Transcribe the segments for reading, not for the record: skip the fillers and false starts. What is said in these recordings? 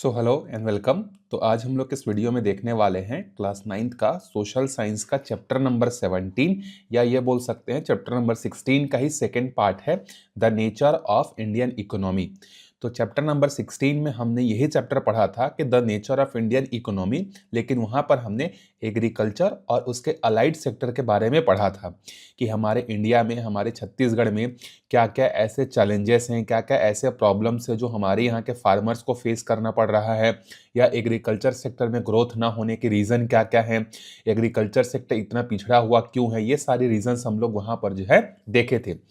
So hello and welcome. तो आज हम लोग इस वीडियो में देखने वाले हैं क्लास 9th का सोशल साइंस का चैप्टर नंबर 17 या ये बोल सकते हैं चैप्टर नंबर 16 का ही सेकेंड पार्ट है the nature of Indian economy. तो चैप्टर नंबर 16 में हमने यही चैप्टर पढ़ा था कि the nature of Indian economy, लेकिन वहाँ पर हमने एग्रीकल्चर और उसके अलाइड सेक्टर के बारे में पढ़ा था कि हमारे इंडिया में, हमारे छत्तीसगढ़ में क्या क्या ऐसे चैलेंजेस हैं, क्या क्या ऐसे प्रॉब्लम्स हैं जो हमारे यहाँ के फार्मर्स को फेस करना पड़ रहा है, या एग्रीकल्चर सेक्टर में ग्रोथ ना होने के रीज़न क्या क्या हैं, एग्रीकल्चर सेक्टर इतना पिछड़ा हुआ क्यों है। ये सारी रीजंस हम लोग वहाँ पर जो है देखे थे।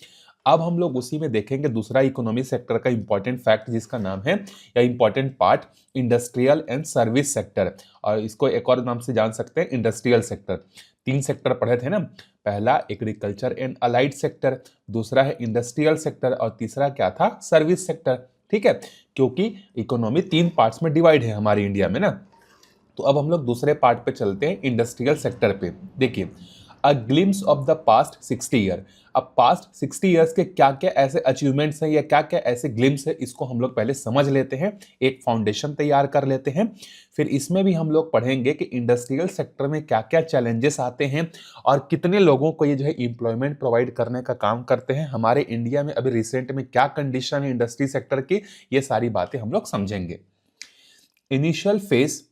अब हम लोग उसी में देखेंगे दूसरा इकोनॉमी सेक्टर का इंपॉर्टेंट फैक्ट जिसका नाम है या important part industrial and service sector, और इसको एक और नाम से जान सकते हैं इंडस्ट्रियल सेक्टर। 3 सेक्टर पढ़े थे ना, पहला एग्रीकल्चर एंड अलाइड सेक्टर, दूसरा है इंडस्ट्रियल सेक्टर और तीसरा क्या था, सर्विस सेक्टर। ठीक है, क्योंकि इकोनॉमी 3 पार्ट्स में डिवाइड है हमारे इंडिया में ना। तो अब हम लोग दूसरे पार्ट पे चलते हैं, इंडस्ट्रियल सेक्टर पे। देखिए, a glimpse of the past 60 year. अब पास्ट 60 ईयर्स के क्या क्या ऐसे अचीवमेंट्स हैं या क्या क्या ऐसे ग्लिम्स है, इसको हम लोग पहले समझ लेते हैं, एक फाउंडेशन तैयार कर लेते हैं। फिर इसमें भी हम लोग पढ़ेंगे कि इंडस्ट्रियल सेक्टर में क्या क्या चैलेंजेस आते हैं और कितने लोगों को ये जो है एम्प्लॉयमेंट प्रोवाइड करने का काम करते हैं। हमारे इंडिया में अभी रिसेंट में क्या कंडीशन है इंडस्ट्री सेक्टर की, ये सारी बातें हम लोग समझेंगे। Initial phase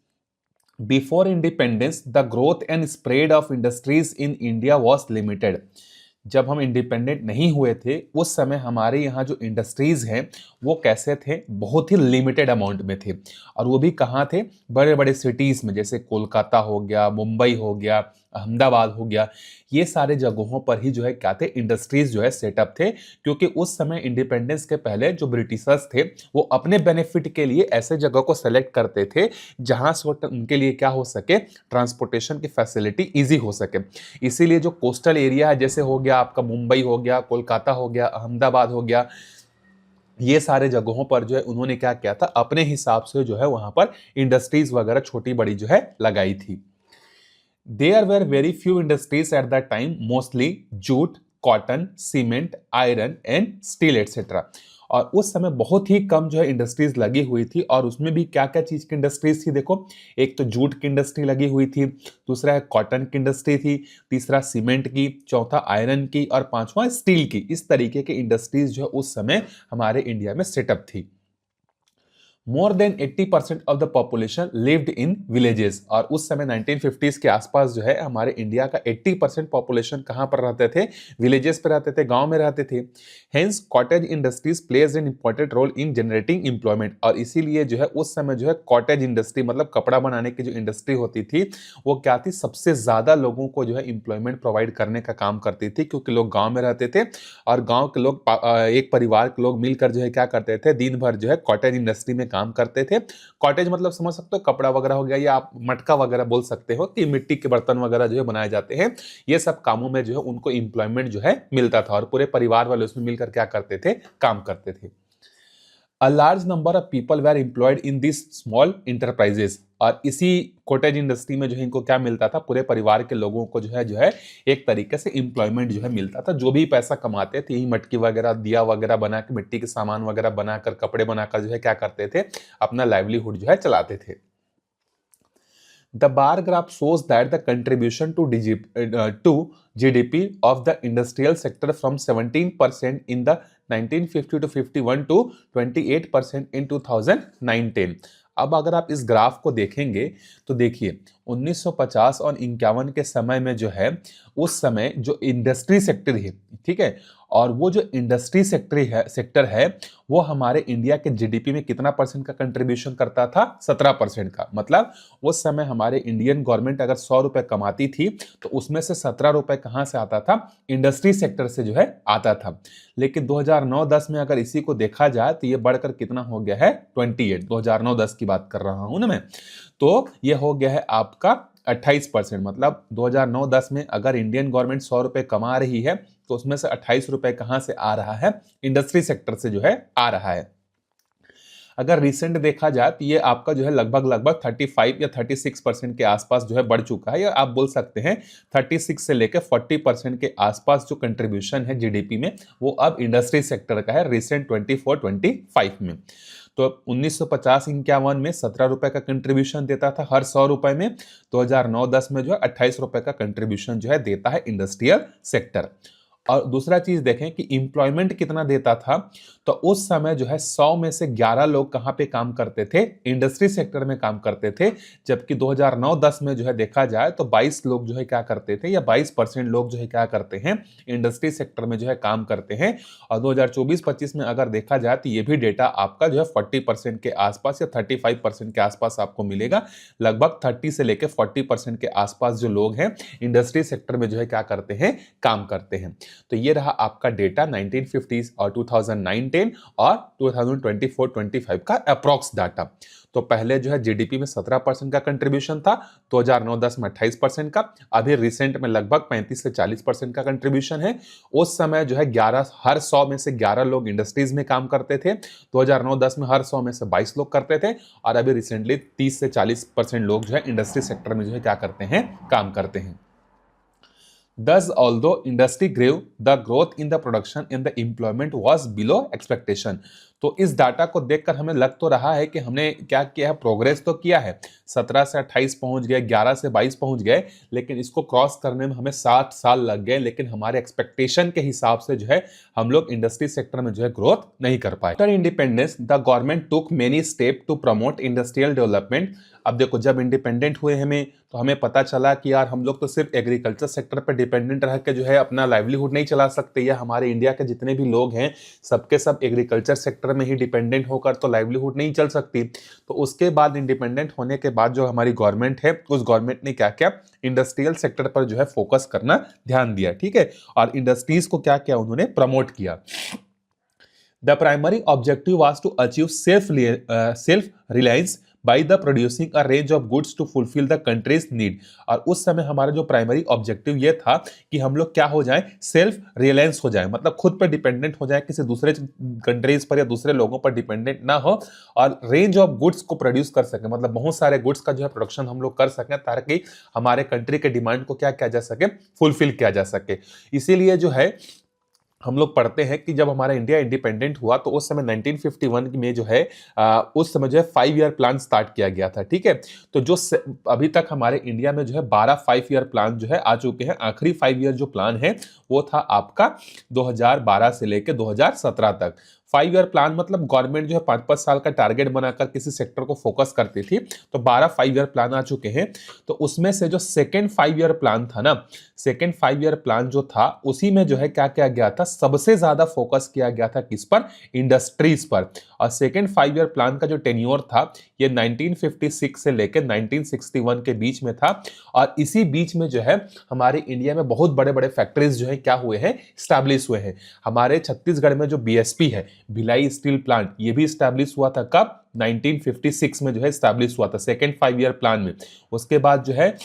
Before independence, the growth and spread of industries in India was limited. जब हम इंडिपेंडेंट नहीं हुए थे उस समय हमारे यहाँ जो इंडस्ट्रीज हैं वो कैसे थे, बहुत ही लिमिटेड अमाउंट में थे, और वो भी कहाँ थे, बड़े बड़े सिटीज़ में, जैसे कोलकाता हो गया, मुंबई हो गया, अहमदाबाद हो गया। ये सारे जगहों पर ही जो है क्या थे, इंडस्ट्रीज जो है सेटअप थे, क्योंकि उस समय इंडिपेंडेंस के पहले जो ब्रिटिशर्स थे वो अपने बेनिफिट के लिए ऐसे जगह को सेलेक्ट करते थे जहाँ से उनके लिए क्या हो सके, ट्रांसपोर्टेशन की फैसिलिटी ईजी हो सके। इसीलिए जो कोस्टल एरिया है, जैसे हो गया आपका मुंबई हो गया, कोलकाता हो गया, अहमदाबाद हो गया, ये सारे जगहों पर जो है उन्होंने क्या किया था, अपने हिसाब से जो है वहां पर इंडस्ट्रीज वगैरह छोटी बड़ी जो है लगाई थी। There were very few industries at that time, mostly jute, cotton, cement, iron and steel etcetera. और उस समय बहुत ही कम जो है इंडस्ट्रीज लगी हुई थी, और उसमें भी क्या क्या चीज की इंडस्ट्रीज थी, देखो, एक तो जूट की इंडस्ट्री लगी हुई थी, दूसरा है कॉटन की इंडस्ट्री थी, तीसरा सीमेंट की, चौथा आयरन की और पांचवा स्टील की। इस तरीके की इंडस्ट्रीज जो है उस समय हमारे इंडिया में सेटअप थी। More than 80% of the population lived in villages, और उस समय 1950s के आसपास जो है हमारे इंडिया का 80% पॉपुलेशन कहां पर रहते थे, विलेजेस पे रहते थे, गांव में रहते थे। Hence cottage industries plays an important role in generating employment, और इसीलिए जो है उस समय जो है कॉटेज इंडस्ट्री मतलब कपड़ा बनाने की जो इंडस्ट्री होती थी वो क्या थी, सबसे ज्यादा लोगों को जो है एम्प्लॉयमेंट प्रोवाइड करने का काम करती थी, क्योंकि लोग गाँव में रहते थे और गाँव के लोग एक परिवार के लोग मिलकर जो है क्या करते थे, दिन भर जो है कॉटेज इंडस्ट्री में काम करते थे। कॉटेज मतलब समझ सकते हो, कपड़ा वगैरह हो गया, या आप मटका वगैरह बोल सकते हो कि मिट्टी के बर्तन वगैरह जो है बनाए जाते हैं। ये सब कामों में जो है उनको एम्प्लॉयमेंट जो है मिलता था, और पूरे परिवार वाले उसमें मिलकर क्या करते थे, काम करते थे। A large number of people were employed in these small enterprises, और इसी कॉटेज इंडस्ट्री में जो है इनको क्या मिलता था, पूरे परिवार के लोगों को जो है एक तरीके से एम्प्लॉयमेंट जो है मिलता था। जो भी पैसा कमाते थे, यही मटकी वगैरह, दिया वगैरह बना के, मिट्टी के सामान वगैरह बनाकर, कपड़े बनाकर जो है क्या करते थे, अपना लाइवलीहुड जो है चलाते थे। The bar graph shows that the contribution to GDP of the industrial sector from 17% in the 1950 to 51 to 28% in 2009-10। अब अगर आप इस ग्राफ को देखेंगे तो देखिए 1950 और 51 के समय में जो है, उस समय जो इंडस्ट्री सेक्टर है, ठीक है, और वो जो इंडस्ट्री सेक्टर है वो हमारे इंडिया के जीडीपी में कितना परसेंट का कंट्रीब्यूशन करता था, 17% का। मतलब उस समय हमारे इंडियन गवर्नमेंट अगर 100 रुपए कमाती थी तो उसमें से 17 रुपए कहां से आता था, इंडस्ट्री सेक्टर से जो है आता था। लेकिन 2009-10 में अगर इसी को देखा जाए तो ये बढ़कर कितना हो गया है, 28। 2009-10 की बात कर रहा हूं ना मैं, तो ये हो गया है आपका 28%। मतलब 2009-10 में अगर इंडियन गवर्नमेंट 100 रुपए कमा रही है तो उसमें से 28 रुपए कहां से आ रहा है, इंडस्ट्री सेक्टर से जो है आ रहा है। अगर रिसेंट देखा जाए तो ये आपका जो है लगभग 35 या 36% के आसपास जो है बढ़ चुका है, या आप बोल सकते हैं 36 से लेकर 40% के आसपास जो कंट्रीब्यूशन है जीडीपी में वो अब इंडस्ट्री सेक्टर का है रिसेंट 24-25 में। तो 1950-51 में 17 रुपए का कंट्रीब्यूशन देता था हर 100 रुपए में। 2009-10 में जो है 28 रुपए का कंट्रीब्यूशन जो है देता है इंडस्ट्रियल सेक्टर। और दूसरा चीज देखें कि इंप्लॉयमेंट कितना देता था, तो उस समय जो है 100 में से 11 लोग कहां पे काम करते थे, इंडस्ट्री सेक्टर में काम करते थे। जबकि 2009-10 में जो है देखा जाए तो 22 लोग जो है क्या करते थे, या 22% लोग जो है क्या करते हैं, इंडस्ट्री सेक्टर में जो है काम करते हैं। और 2024-25 में अगर देखा जाए तो ये भी डेटा आपका जो है 40% के आसपास या 35% के आसपास आपको मिलेगा। लगभग 30 से लेकर 40% के आसपास जो लोग हैं इंडस्ट्री सेक्टर में जो है क्या करते हैं, काम करते हैं। तो ये रहा आपका डेटा 1950s और 2009-10 और 2024-25 का अप्रॉक्स डाटा। तो पहले जो है जीडीपी में 17% का कंट्रीब्यूशन था, 2009-10 में 28% का, अभी रिसेंट में लगभग 35 से 40% का कंट्रीब्यूशन है। उस समय जो है 11 हर 100 में से 11 लोग इंडस्ट्रीज में काम करते थे। 2009-10 में हर 100 में से 22 लोग करते थे, और अभी रिसेंटली 30 से 40% लोग जो है इंडस्ट्री सेक्टर में जो है क्या करते हैं, काम करते हैं। Thus, although industry grew, the growth in the production and the employment was below expectation. तो इस डाटा को देखकर हमें लग तो रहा है कि हमने क्या किया है, प्रोग्रेस तो किया है, 17 से 28 पहुंच गए, 11 से 22 पहुंच गए, लेकिन इसको क्रॉस करने में हमें 7 साल लग गए। लेकिन हमारे एक्सपेक्टेशन के हिसाब से जो है हम लोग इंडस्ट्री सेक्टर में जो है ग्रोथ नहीं कर पाए। After independence the government took many step to promote industrial development. अब देखो, जब इंडिपेंडेंट हुए हमें, तो हमें पता चला कि यार हम लोग तो सिर्फ एग्रीकल्चर सेक्टर पर डिपेंडेंट रह के जो है अपना लाइवलीहुड नहीं चला सकते, या हमारे इंडिया के जितने भी लोग हैं सबके सब एग्रीकल्चर सेक्टर में ही डिपेंडेंट होकर तो लाइवलीहुड नहीं चल सकती। तो उसके बाद इंडिपेंडेंट होने के बाद जो हमारी गवर्नमेंट है, उस गवर्नमेंट ने क्या किया, इंडस्ट्रियल सेक्टर पर जो है फोकस करना ध्यान दिया, ठीक है, और इंडस्ट्रीज को क्या किया, उन्होंने प्रमोट किया। The primary objective was to achieve self-reliance by the producing a range of goods to fulfill the country's need। और उस समय हमारा जो प्राइमरी ऑब्जेक्टिव ये था कि हम लोग क्या हो जाए, सेल्फ रिलायंस हो जाए, मतलब खुद पर डिपेंडेंट हो जाए, किसी दूसरे कंट्रीज पर या दूसरे लोगों पर डिपेंडेंट ना हो, और रेंज ऑफ गुड्स को प्रोड्यूस कर सके, मतलब बहुत सारे गुड्स का जो है प्रोडक्शन हम लोग कर सकें, ताकि हमारे कंट्री के डिमांड को क्या किया जा सके, फुलफिल किया जा सके। इसीलिए जो है हम लोग पढ़ते हैं कि जब हमारा इंडिया इंडिपेंडेंट हुआ तो उस समय 1951 में जो है उस समय जो है 5 ईयर प्लान स्टार्ट किया गया था, ठीक है। तो जो अभी तक हमारे इंडिया में जो है 12 5 ईयर प्लान जो है आ चुके हैं। आखिरी 5 ईयर जो प्लान है वो था आपका 2012 से लेकर 2017 तक। 5 ईयर प्लान मतलब गवर्नमेंट जो है 5-5 साल का टारगेट बनाकर किसी सेक्टर को फोकस करती थी। तो 12 5 ईयर प्लान आ चुके हैं। तो उसमें से जो सेकेंड 5 ईयर प्लान था ना, सेकेंड 5 ईयर प्लान जो था उसी में जो है क्या किया गया था, सबसे ज्यादा फोकस किया गया था किस पर, इंडस्ट्रीज पर। और सेकेंड 5 ईयर प्लान का जो टेन्योर था ये 1956 से लेकर 1961 के बीच में था। और इसी बीच में जो है हमारे इंडिया में बहुत बड़े बड़े फैक्ट्रीज जो है क्या हुए हैं, स्टैब्लिश हुए हैं। हमारे छत्तीसगढ़ में जो बीएसपी है, भिलाई स्टील प्लांट, ये भी स्टैब्लिश हुआ था कब, 1956 में जो है स्टैब्लिश हुआ था सेकेंड 5 ईयर प्लान में। उसके बाद जो है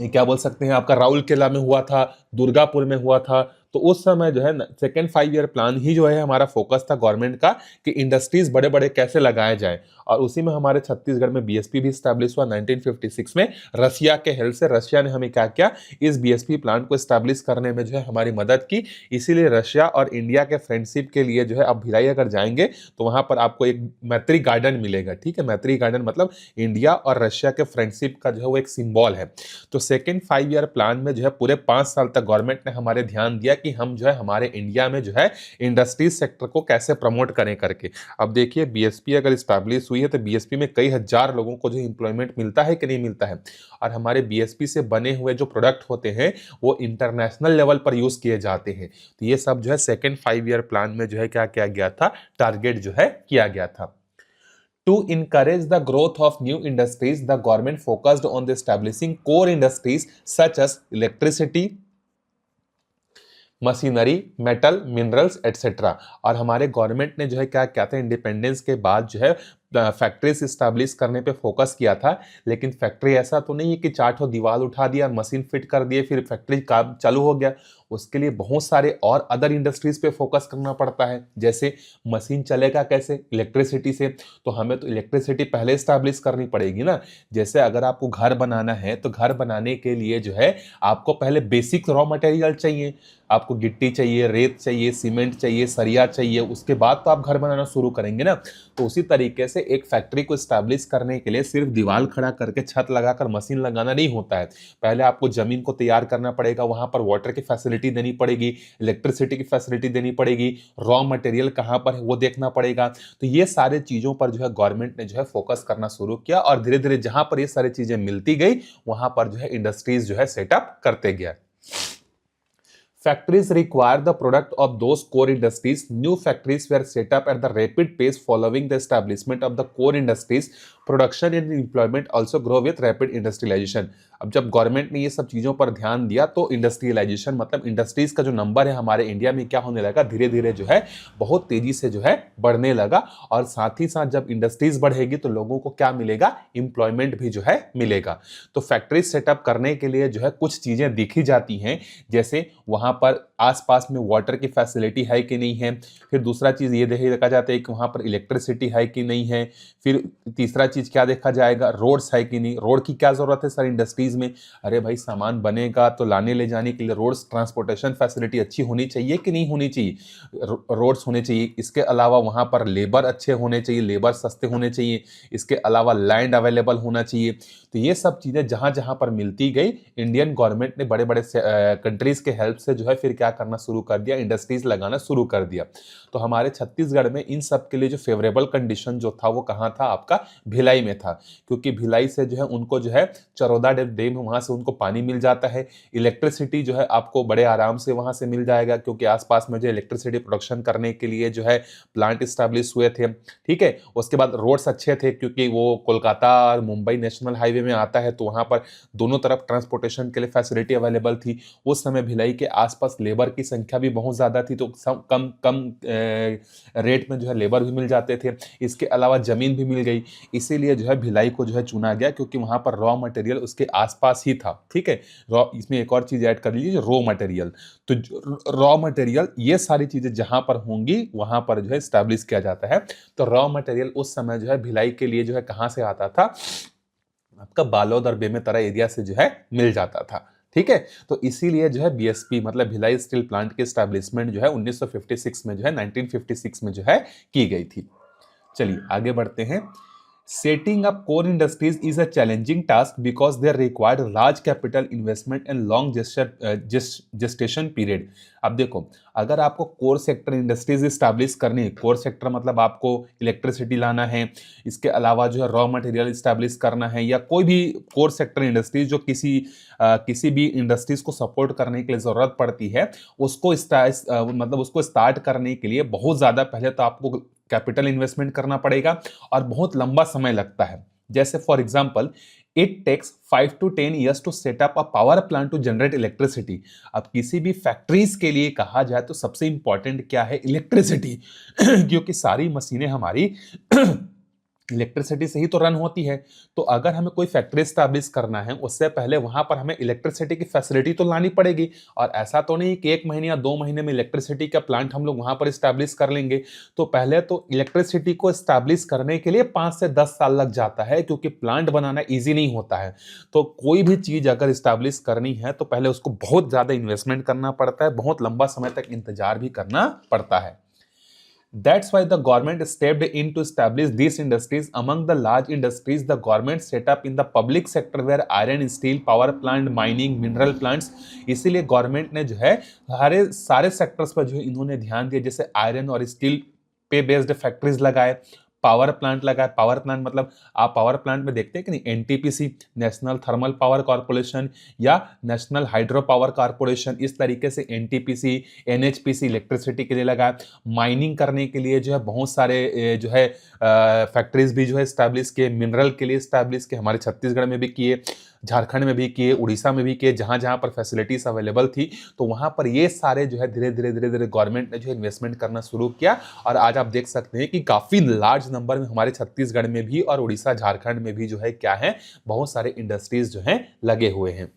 क्या बोल सकते हैं, आपका राउरकेला में हुआ था, दुर्गापुर में हुआ था। तो उस समय जो है सेकेंड 5 ईयर प्लान ही जो है हमारा फोकस था गवर्नमेंट का कि इंडस्ट्रीज बड़े बड़े कैसे लगाए जाए। और उसी में हमारे छत्तीसगढ़ में बीएसपी भी स्टैब्लिश हुआ 1956 में। रशिया के हेल्प से, रशिया ने हमें क्या किया, इस बीएसपी प्लान को स्टैब्लिश करने में जो है हमारी मदद की। इसीलिए रशिया और इंडिया के फ्रेंडशिप के लिए जो है आप भिलाई अगर जाएंगे तो वहां पर आपको एक मैत्री गार्डन मिलेगा, ठीक है। मैत्री गार्डन मतलब इंडिया और रशिया के फ्रेंडशिप का जो है वो एक सिंबल है। तो सेकेंड 5 ईयर प्लान में जो है पूरे 5 साल तक गवर्नमेंट ने हमारे ध्यान दिया कि हम जो है हमारे इंडिया में जो है इंडस्ट्रीज सेक्टर को कैसे प्रमोट करें करके। अब देखिए, बीएसपी अगर स्टैब्लिश हुई है तो बीएसपी में कई हजार लोगों को जो एम्प्लॉयमेंट मिलता है कि नहीं मिलता है। और हमारे बीएसपी से बने हुए जो प्रोडक्ट होते हैं वो इंटरनेशनल लेवल पर यूज किए जाते हैं। तो ये सब जो है सेकेंड 5 ईयर प्लान में जो है क्या किया गया था, टारगेट जो है किया गया था। To encourage the growth of new industries, the government focused on the establishing core industries such as electricity, machinery, metal, minerals etcetera. और हमारे गवर्नमेंट ने जो है क्या कहते हैं, इंडिपेंडेंस के बाद जो है फैक्ट्रीज इस्टेब्लिश करने पे फोकस किया था, लेकिन फैक्ट्री ऐसा तो नहीं है कि चार दीवार उठा दिया, मशीन फिट कर दिए, फिर फैक्ट्री काम चालू हो गया। उसके लिए बहुत सारे और अदर इंडस्ट्रीज पे फोकस करना पड़ता है। जैसे मशीन चलेगा कैसे? इलेक्ट्रिसिटी से, तो हमें तो इलेक्ट्रिसिटी पहले इस्टेब्लिश करनी पड़ेगी ना। जैसे अगर आपको घर बनाना है तो घर बनाने के लिए जो है आपको पहले बेसिक रॉ मटेरियल चाहिए। आपको गिट्टी चाहिए, रेत चाहिए, सीमेंट चाहिए, सरिया चाहिए, उसके बाद तो आप घर बनाना शुरू करेंगे ना। तो उसी तरीके से एक फैक्ट्री को इस्टेब्लिश करने के लिए सिर्फ दीवार खड़ा करके छत लगाकर मशीन लगाना नहीं होता है। पहले आपको जमीन को तैयार करना पड़ेगा, वहां पर वाटर की फैसिलिटी देनी पड़ेगी, इलेक्ट्रिसिटी की फैसिलिटी देनी पड़ेगी, रॉ मटेरियल कहां पर है वो देखना पड़ेगा। तो ये सारे चीजों पर जो है गवर्नमेंट ने जो है फोकस करना शुरू किया, और धीरे धीरे जहां पर ये सारी चीजें मिलती गई वहां पर जो है इंडस्ट्रीज जो है सेटअप करते गया। Factories require the product of those core industries. New factories were set up at the rapid pace following the establishment of the core industries. Production and employment also grow with rapid industrialization. अब जब government ने ये सब चीज़ों पर ध्यान दिया तो इंडस्ट्रियलाइजेशन मतलब इंडस्ट्रीज का जो नंबर है हमारे इंडिया में क्या होने लगा, धीरे धीरे जो है बहुत तेजी से जो है बढ़ने लगा। और साथ ही साथ जब इंडस्ट्रीज बढ़ेगी तो लोगों को क्या मिलेगा? एम्प्लॉयमेंट भी जो है मिलेगा। तो फैक्ट्री सेटअप करने के लिए जो है कुछ चीज़ें देखी जाती हैं, जैसे वहाँ पर आसपास में वाटर की फैसिलिटी है कि नहीं है। फिर दूसरा चीज़ ये देखा जाता है कि वहाँ पर इलेक्ट्रिसिटी है कि नहीं है। फिर तीसरा चीज़ क्या देखा जाएगा? रोड्स है कि नहीं। रोड की क्या ज़रूरत है सर इंडस्ट्रीज़ में? अरे भाई सामान बनेगा तो लाने ले जाने के लिए रोड्स, ट्रांसपोर्टेशन फैसिलिटी अच्छी होनी चाहिए कि नहीं होनी चाहिए? रोड्स होने चाहिए। इसके अलावा वहाँ पर लेबर अच्छे होने चाहिए, लेबर सस्ते होने चाहिए। इसके अलावा लैंड अवेलेबल होना चाहिए। तो ये सब चीज़ें जहाँ जहाँ पर मिलती गई, इंडियन गवर्नमेंट ने बड़े बड़े कंट्रीज़ के हेल्प से जो है फिर क्या करना शुरू कर दिया? इंडस्ट्रीज लगाना शुरू कर दिया। तो हमारे छत्तीसगढ़ में इन सब के लिए जो फेवरेबल कंडीशन जो था वो कहाँ था? आपका भिलाई में था, क्योंकि भिलाई से जो है उनको जो है चरौदा डैम वहाँ से उनको पानी मिल जाता है। इलेक्ट्रिसिटी जो है आपको बड़े आराम से वहाँ से मिल जाएगा, क्योंकि आसपास में जो इलेक्ट्रिसिटी प्रोडक्शन करने के लिए जो है प्लांट स्टैब्लिश हुए थे। ठीक है, उसके बाद रोड्स अच्छे थे, क्योंकि वो कोलकाता और मुंबई नेशनल हाईवे में आता है, तो वहाँ पर दोनों तरफ ट्रांसपोर्टेशन के लिए फैसिलिटी अवेलेबल थी। उस समय भिलाई के आसपास लेबर की संख्या भी बहुत ज़्यादा थी, तो कम कम रेट में जो है लेबर भी मिल जाते थे। इसके अलावा ज़मीन भी मिल गई, इसीलिए जो है भिलाई को जो है चुना गया, क्योंकि वहाँ पर रॉ मटेरियल उसके आसपास ही था। ठीक है, रॉ, इसमें एक और चीज़ ऐड कर लीजिए, रॉ मटेरियल। तो रॉ मटेरियल ये सारी चीज़ें जहाँ पर होंगी वहाँ पर जो है स्टैब्लिश किया जाता है। तो रॉ मटेरियल उस समय जो है भिलाई के लिए जो है कहाँ से आता था? आपका बालोद और बेमेतरा एरिया से जो है मिल जाता था। ठीक है, तो इसीलिए जो है बीएसपी मतलब भिलाई स्टील प्लांट की एस्टैब्लिशमेंट जो है 1956 में जो है 1956 में जो है की गई थी। चलिए आगे बढ़ते हैं। Setting up core industries is a challenging task because they require large capital investment and long gestation period. अब देखो, अगर आपको कोर सेक्टर इंडस्ट्रीज स्टैब्लिश करनी है, कोर सेक्टर मतलब आपको इलेक्ट्रिसिटी लाना है, इसके अलावा जो है रॉ मटेरियल स्टैब्लिश करना है, या कोई भी कोर सेक्टर इंडस्ट्रीज जो किसी भी इंडस्ट्रीज को सपोर्ट करने के लिए ज़रूरत पड़ती है, उसको उसको स्टार्ट करने के लिए बहुत ज़्यादा पहले तो आपको कैपिटल इन्वेस्टमेंट करना पड़ेगा और बहुत लंबा समय लगता है। जैसे for example, it takes 5 to 10 years to set up a power plant to generate electricity. अब किसी भी फैक्ट्रीज के लिए कहा जाए तो सबसे इंपॉर्टेंट क्या है? इलेक्ट्रिसिटी क्योंकि सारी मशीनें हमारी इलेक्ट्रिसिटी से ही तो रन होती है। तो अगर हमें कोई फैक्ट्री स्टैब्लिश करना है, उससे पहले वहां पर हमें इलेक्ट्रिसिटी की फैसिलिटी तो लानी पड़ेगी। और ऐसा तो नहीं कि 1 महीने या 2 महीने में इलेक्ट्रिसिटी का प्लांट हम लोग वहां पर स्टैब्लिश कर लेंगे। तो पहले तो इलेक्ट्रिसिटी को स्टैब्लिश करने के लिए 5 से 10 साल लग जाता है, क्योंकि प्लांट बनाना ईजी नहीं होता है। तो कोई भी चीज अगर स्टैब्लिश करनी है तो पहले उसको बहुत ज्यादा इन्वेस्टमेंट करना पड़ता है, बहुत लंबा समय तक इंतजार भी करना पड़ता है। That's why the government stepped in to establish these industries. Among the large industries, the government set up in the public sector were iron, steel, power plant, mining, mineral plants. इसीलिए गवर्नमेंट ने जो है सारे sectors पर जो है इन्होंने ध्यान दिया, जैसे आयरन और स्टील पे बेस्ड फैक्ट्रीज लगाए, पावर प्लांट लगाए। पावर प्लांट मतलब आप पावर प्लांट में देखते हैं कि नहीं, NTPC national thermal power corporation या नेशनल हाइड्रो पावर कॉर्पोरेशन, इस तरीके से एनटीपीसी, एनएचपीसी इलेक्ट्रिसिटी के लिए लगाए। माइनिंग करने के लिए जो है बहुत सारे जो है फैक्ट्रीज भी जो है स्टैब्लिश किए, मिनरल के लिए स्टैब्लिश किए, हमारे छत्तीसगढ़ में भी किए। झारखंड में भी किए, उड़ीसा में भी किए, जहाँ जहाँ पर फैसिलिटीज अवेलेबल थी, तो वहाँ पर ये सारे जो है धीरे धीरे गवर्नमेंट ने जो है इन्वेस्टमेंट करना शुरू किया। और आज आप देख सकते हैं कि काफी लार्ज नंबर में हमारे छत्तीसगढ़ में भी और उड़ीसा झारखंड में भी जो है क्या है, बहुत सारे इंडस्ट्रीज जो है लगे हुए हैं।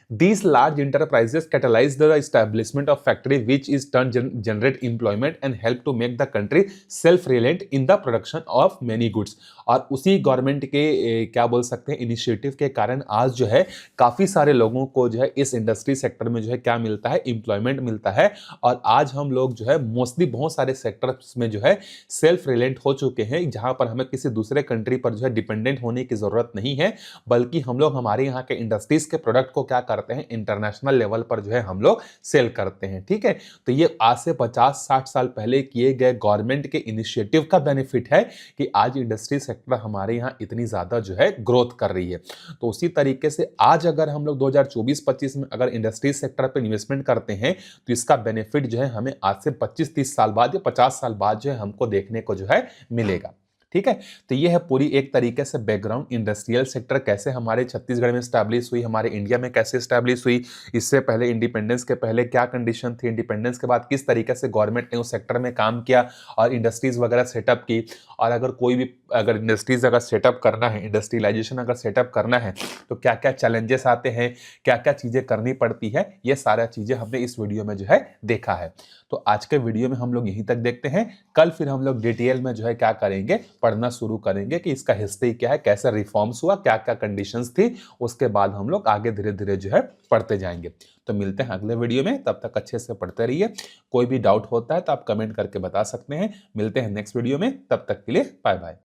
These large enterprises catalyze the establishment of factory, which is turn generate employment and help to make the country self-reliant in the production of many goods। और उसी गवर्नमेंट के क्या बोल सकते हैं इनिशिएटिव के कारण आज जो है काफी सारे लोगों को जो है इस इंडस्ट्री सेक्टर में जो है क्या मिलता है, एम्प्लॉयमेंट मिलता है। और आज हम लोग जो है मोस्टली बहुत सारे सेक्टर्स में जो है सेल्फ रिलेंट हो चुके हैं, जहां पर हमें किसी दूसरे कंट्री पर जो है डिपेंडेंट होने की जरूरत नहीं है, बल्कि हम लोग हमारे यहाँ के इंडस्ट्रीज के प्रोडक्ट को क्या करते हैं, इंटरनेशनल लेवल पर जो है हम लोग सेल करते हैं। ठीक है, तो ये आज से 50-60 साल पहले किए गए गवर्नमेंट के इनिशिएटिव का बेनिफिट है कि आज इंडस्ट्री सेक्टर हमारे यहाँ इतनी ज्यादा जो है ग्रोथ कर रही है। तो उसी तरीके से आज अगर हम लोग 2024-25 में अगर इंडस्ट्री सेक्टर पर इन्वेस्टमेंट करते हैं तो इसका बेनिफिट जो है हमें आज से 25-30 साल बाद या 50 साल बाद जो है हमको देखने को जो है मिलेगा। ठीक है, तो ये है पूरी एक तरीके से बैकग्राउंड, इंडस्ट्रियल सेक्टर कैसे हमारे छत्तीसगढ़ में स्टैब्लिश हुई, हमारे इंडिया में कैसे स्टैब्लिश हुई, इससे पहले इंडिपेंडेंस के पहले क्या कंडीशन थी, इंडिपेंडेंस के बाद किस तरीके से गवर्नमेंट ने उस सेक्टर में काम किया और इंडस्ट्रीज वगैरह सेटअप की। और अगर कोई भी अगर इंडस्ट्रीज अगर सेटअप करना है, इंडस्ट्रियलाइजेशन अगर सेटअप करना है तो क्या क्या चैलेंजेस आते हैं, क्या क्या चीजें करनी पड़ती है, ये सारा चीजें हमने इस वीडियो में जो है देखा है। तो आज के वीडियो में हम लोग यहीं तक देखते हैं। कल फिर हम लोग डिटेल में जो है क्या करेंगे, पढ़ना शुरू करेंगे कि इसका हिस्ट्री क्या है, कैसे रिफॉर्म्स हुआ, क्या क्या कंडीशंस थी, उसके बाद हम लोग आगे धीरे धीरे जो है पढ़ते जाएंगे। तो मिलते हैं अगले वीडियो में, तब तक अच्छे से पढ़ते रहिए। कोई भी डाउट होता है तो आप कमेंट करके बता सकते हैं। मिलते हैं नेक्स्ट वीडियो में, तब तक के लिए बाय बाय।